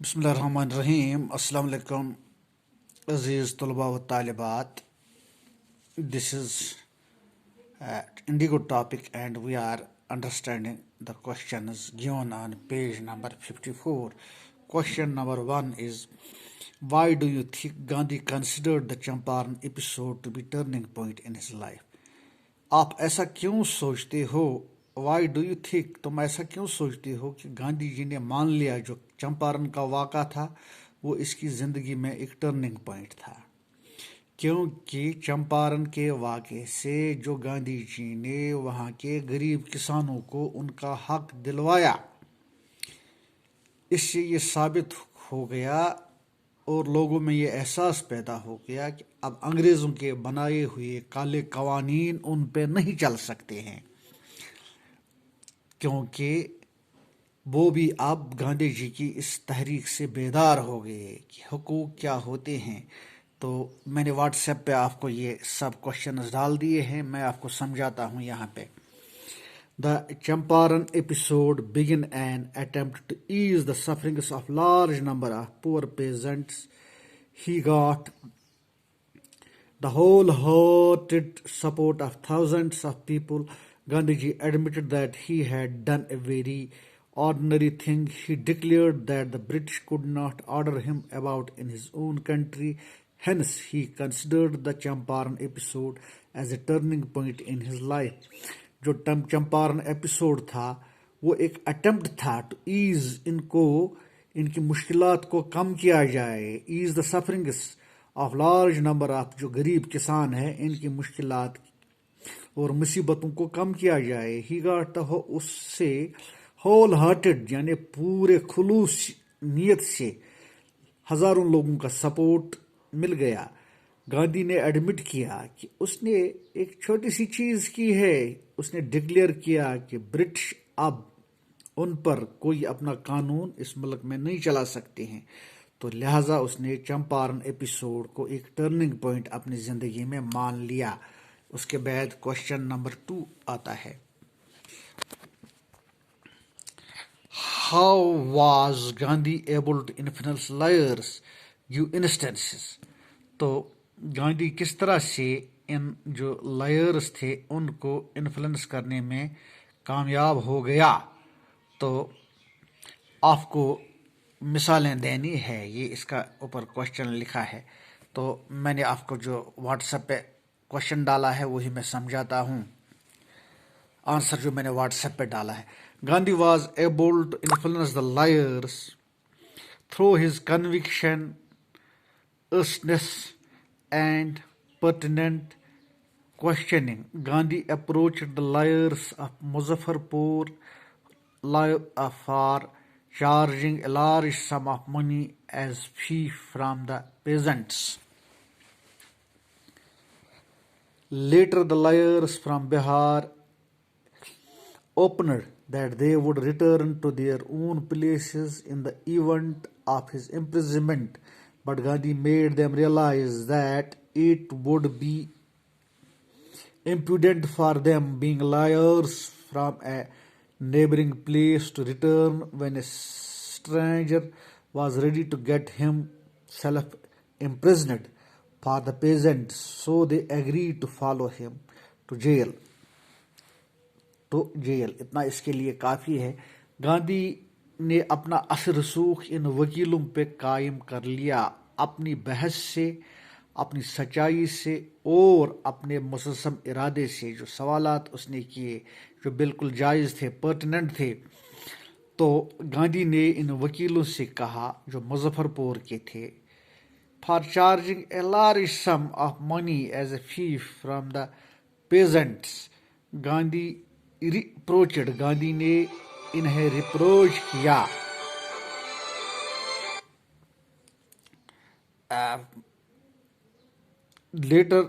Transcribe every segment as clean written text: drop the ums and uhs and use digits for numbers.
Bismillahirrahmanirrahim. Assalamu alaikum, Aziz Tulba wa Talibat. This is Indigo topic, and we are understanding the questions given on page number 54. Question number 1 is, why do you think Gandhi considered the Champaran episode to be turning point in his life? آپ ایسا کیوں سوچتے ہو؟ Why do you think, تم ایسا کیوں سوچتے ہو کہ گاندھی جی نے مان لیا جو چمپارن کا واقعہ تھا وہ اس کی زندگی میں ایک ٹرننگ پوائنٹ تھا؟ کیونکہ چمپارن کے واقعے سے جو گاندھی جی نے وہاں کے غریب کسانوں کو ان کا حق دلوایا، اس سے یہ ثابت ہو گیا اور لوگوں میں یہ احساس پیدا ہو گیا کہ اب انگریزوں کے بنائے ہوئے کالے قوانین ان پہ نہیں چل سکتے ہیں، کیونکہ وہ بھی اب گاندھی جی کی اس تحریک سے بیدار ہو گئے کہ حقوق کیا ہوتے ہیں۔ تو میں نے واٹس ایپ پہ آپ کو یہ سب کوشچنز ڈال دیے ہیں، میں آپ کو سمجھاتا ہوں یہاں پہ۔ The Champaran episode began an attempt to ease the sufferings of large number of poor peasants. He got the wholehearted support of thousands of people. Gandhiji admitted that he had done a very ordinary thing. He declared that the British could not order him about in his own country. Hence, he considered the Champaran episode as a turning point in his life. جو Champaran episode تھا وہ ایک attempt تھا to as ان کی مشکلات کو کم کیا جائے، as the سفرنگس of large number of جو غریب کسان ہیں ان کی مشکلات اور مصیبتوں کو کم کیا جائے۔ ہی گاٹ اس سے ہول ہارٹڈ یعنی پورے خلوص نیت سے ہزاروں لوگوں کا سپورٹ مل گیا۔ گاندھی نے ایڈمٹ کیا کہ اس نے ایک چھوٹی سی چیز کی ہے، اس نے ڈکلیئر کیا کہ برٹش اب ان پر کوئی اپنا قانون اس ملک میں نہیں چلا سکتے ہیں، تو لہٰذا اس نے چمپارن ایپیسوڈ کو ایک ٹرننگ پوائنٹ اپنی زندگی میں مان لیا۔ اس کے بعد کوشچن نمبر 2 آتا ہے، how was Gandhi able to influence lawyers give instances? تو گاندھی کس طرح سے ان جو لائرز تھے ان کو انفلوئنس کرنے میں کامیاب ہو گیا؟ تو آپ کو مثالیں دینی ہے، یہ اس کا اوپر کوشچن لکھا ہے، تو میں نے آپ کو جو واٹس ایپ پہ کوشچن ڈالا ہے وہی میں سمجھاتا ہوں، آنسر جو میں نے واٹس ایپ پہ ڈالا ہے۔ Gandhi was able to influence the lawyers through his conviction, earnestness and pertinent questioning. Gandhi approached the lawyers of Muzaffarpur for charging a large sum of money as fee from the peasants. Later, the lawyers from Bihar opened that they would return to their own places in the event of his imprisonment, but Gandhi made them realize that it would be imprudent for them, being lawyers from a neighboring place, to return when a stranger was ready to get himself imprisoned for the peasants. So they agreed to follow him to jail. اتنا اس کے لیے کافی ہے۔ گاندھی نے اپنا اثر رسوخ ان وکیلوں پہ قائم کر لیا، اپنی بحث سے، اپنی سچائی سے اور اپنے مسلسل ارادے سے۔ جو سوالات اس نے کیے جو بالکل جائز تھے، پرٹیننٹ تھے، تو گاندھی نے ان وکیلوں سے کہا جو مظفر پور کے تھے، for charging a large sum of money as a fee from the peasants. Gandhi Gandhi نے انہیں ریپروچ کیا، لیٹر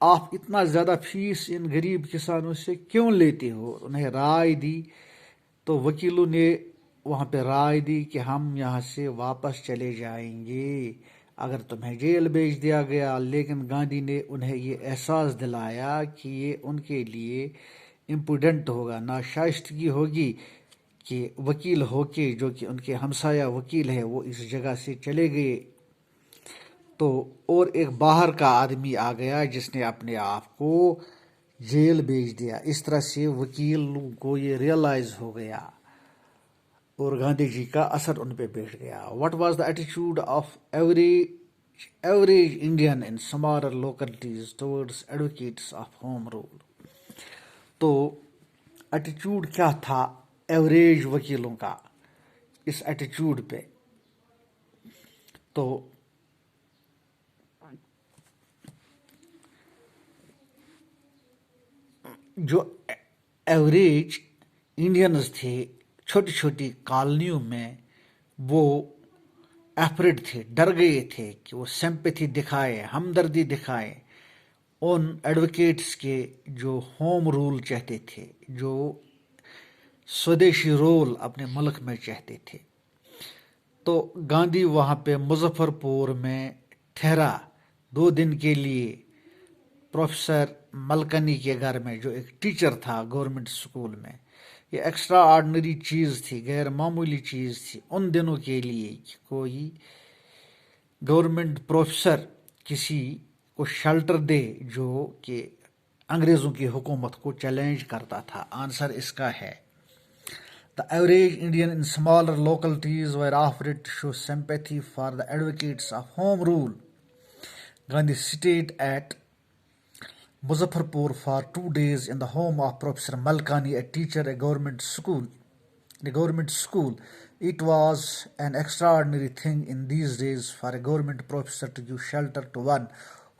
آپ اتنا زیادہ فیس ان غریب کسانوں سے کیوں لیتے ہو؟ انہیں رائے دی، تو وکیلوں نے وہاں پہ رائے دی کہ ہم یہاں سے واپس چلے جائیں گے اگر تمہیں جیل بھیج دیا گیا۔ لیکن گاندھی نے انہیں یہ احساس دلایا کہ یہ ان کے لیے امپوڈنٹ ہوگا، ناشائستگی ہوگی کہ وکیل ہو کے جو کہ ان کے ہمسایہ وکیل ہے وہ اس جگہ سے چلے گئے، تو اور ایک باہر کا آدمی آ گیا جس نے اپنے آپ کو جیل بھیج دیا۔ اس طرح سے وکیلوں کو یہ ریئلائز ہو گیا اور گاندھی جی کا اثر ان پہ بیٹھ گیا۔ What was the ایٹیچیوڈ of average Indian in smaller لوکلٹیز towards advocates of home role? تو ایٹیچیوڈ کیا تھا ایوریج وکیلوں کا اس ایٹیچیوڈ پہ؟ تو جو ایوریج انڈینز تھے چھوٹی چھوٹی کالونیوں میں، وہ ایفریڈ تھے، ڈر گئے تھے کہ وہ سمپیتھی دکھائے، ہمدردی دکھائے ان ایڈوکیٹس کے جو ہوم رول چاہتے تھے، جو سودیشی رول اپنے ملک میں چاہتے تھے۔ تو گاندھی وہاں پہ مظفر پور میں ٹھہرا 2 دن کے لیے پروفیسر ملکنی کے گھر میں، جو ایک ٹیچر تھا گورنمنٹ اسکول میں۔ یہ ایکسٹرا آرڈنری چیز تھی، غیر معمولی چیز تھی ان دنوں کے لیے کہ کوئی گورنمنٹ پروفیسر کسی کو شیلٹر دے جو کہ انگریزوں کی حکومت کو چیلنج کرتا تھا۔ آنسر اس کا ہے The average Indian in smaller localities were offered to show sympathy for the advocates of home rule. Gandhi stayed at Muzaffarpur for 2 days in the home of Professor Malkani, a teacher at a government school. It was an extraordinary thing in these days for a government professor to give shelter to one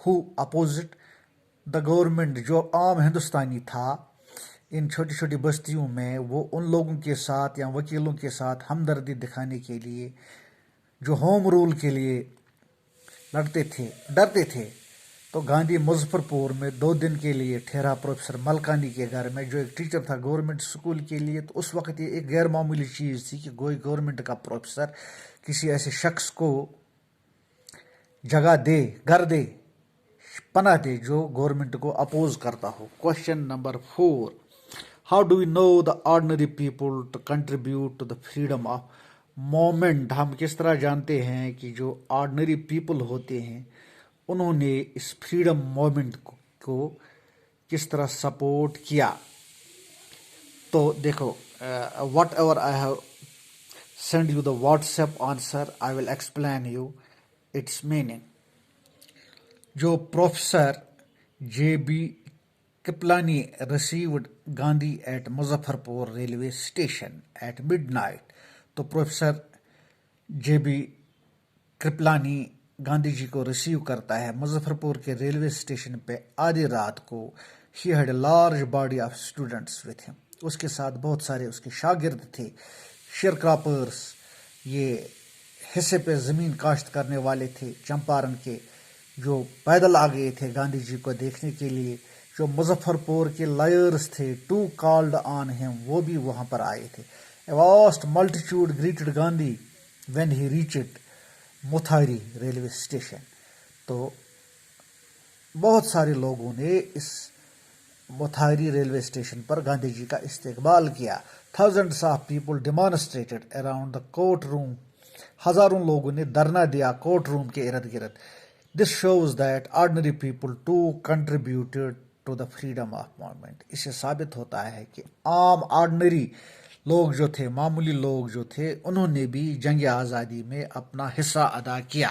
who opposed the government. جو عام ہندوستانی تھا ان چھوٹی چھوٹی بستیوں میں، وہ ان لوگوں کے ساتھ یا وکیلوں کے ساتھ ہمدردی دکھانے کے لیے جو ہوم رول کے لیے ڈرتے تھے، تو گاندھی مظفر پور میں 2 دن کے لیے ٹھہرا پروفیسر ملکانی کے گھر میں، جو ایک ٹیچر تھا گورنمنٹ اسکول کے لیے۔ تو اس وقت یہ ایک غیر معمولی چیز تھی کہ کوئی گورنمنٹ کا پروفیسر کسی ایسے شخص کو جگہ دے، گھر دے، پناہ دے جو گورنمنٹ کو اپوز کرتا ہو۔ Question number 4، How do we know the ordinary people to contribute to the freedom of movement؟ ہم کس طرح جانتے ہیں کہ جو آرڈنری پیپل ہوتے ہیں انہوں نے اس فریڈم موومنٹ کو کس طرح سپورٹ کیا؟ تو دیکھو، what ever I have send you the what's app answer, I will explain you its meaning. جو professor JB Kiplani received Gandhi at Muzaffarpur railway station at midnight. تو پروفیسر JB کرپلانی گاندھی جی کو receive کرتا ہے مظفر کے railway station پہ آدھی رات کو۔ He had a large body of students with him. اس کے ساتھ بہت سارے اس کے شاگرد تھے، شیئر کراپرس، یہ حصے پہ زمین کاشت کرنے والے تھے چمپارن کے، جو پیدل آ گئے تھے گاندھی جی کو دیکھنے کے لیے۔ جو مظفر پور کے لائرز تھے ٹو کالڈ آن ہم، وہ بھی وہاں پر آئے تھے۔ A vast multitude greeted Gandhi when he reached Muthari railway station. تو بہت سارے لوگوں نے اس متھاری ریلوے اسٹیشن پر گاندھی جی کا استقبال کیا۔ Thousands of people demonstrated around the court room. ہزاروں لوگوں نے دھرنا دیا کورٹ روم کے ارد گرد۔ This shows that ordinary people too contributed to the freedom of movement. اس سے ثابت ہوتا ہے کہ عام آرڈنری لوگ جو تھے، معمولی لوگ جو تھے، انہوں نے بھی جنگ آزادی میں اپنا حصہ ادا کیا۔